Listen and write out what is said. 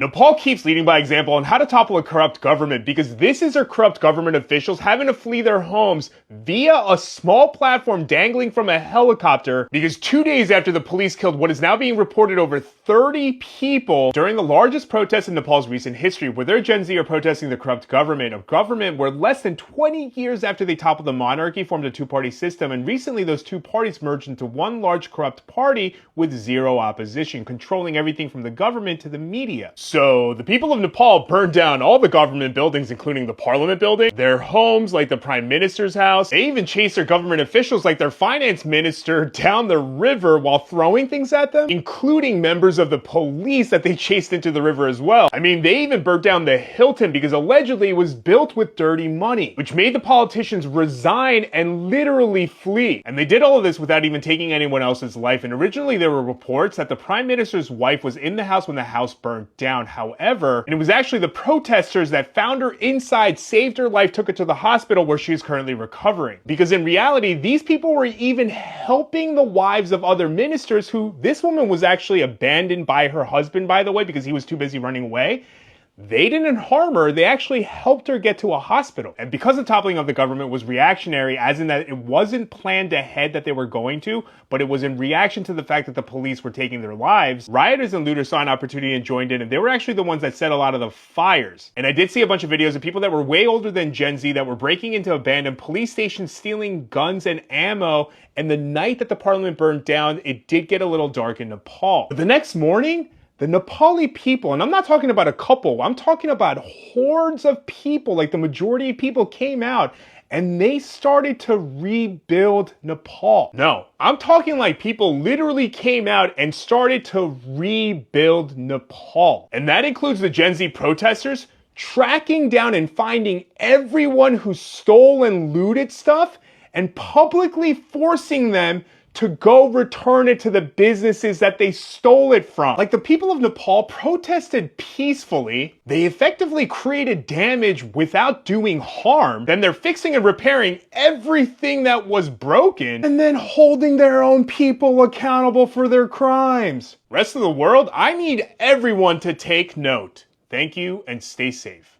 Nepal keeps leading by example on how to topple a corrupt government because this is our corrupt government officials having to flee their homes via a small platform dangling from a helicopter because 2 days after the police killed what is now being reported over 30 people during the largest protest in Nepal's recent history, where their Gen Z are protesting the corrupt government, a government where less than 20 years after they toppled the monarchy formed a two-party system, and recently those two parties merged into one large corrupt party with zero opposition, controlling everything from the government to the media. So the people of Nepal burned down all the government buildings, including the parliament building, their homes like the prime minister's house. They even chased their government officials like their finance minister down the river while throwing things at them, including members of the police that they chased into the river as well. I mean, they even burnt down the Hilton because allegedly it was built with dirty money, which made the politicians resign and literally flee. And they did all of this without even taking anyone else's life. And originally there were reports that the prime minister's wife was in the house when the house burnt down. However, and it was actually the protesters that found her inside, saved her life, took her to the hospital where she is currently recovering. Because in reality, these people were even helping the wives of other ministers who this woman was actually abandoned by her husband, by the way, because he was too busy running away. They didn't harm her, they actually helped her get to a hospital. And because the toppling of the government was reactionary, as in that it wasn't planned ahead that they were going to, but it was in reaction to the fact that the police were taking their lives, rioters and looters saw an opportunity and joined in, and they were actually the ones that set a lot of the fires. And I did see a bunch of videos of people that were way older than Gen Z that were breaking into abandoned police stations, stealing guns and ammo, and the night that the parliament burned down, it did get a little dark in Nepal. But the next morning, the Nepali people, and I'm not talking about a couple, I'm talking about hordes of people, like the majority of people came out and they started to rebuild Nepal. No, I'm talking like people literally came out and started to rebuild Nepal. And that includes the Gen Z protesters tracking down and finding everyone who stole and looted stuff and publicly forcing them to go return it to the businesses that they stole it from. Like, the people of Nepal protested peacefully. They effectively created damage without doing harm. Then they're fixing and repairing everything that was broken and then holding their own people accountable for their crimes. Rest of the world, I need everyone to take note. Thank you and stay safe.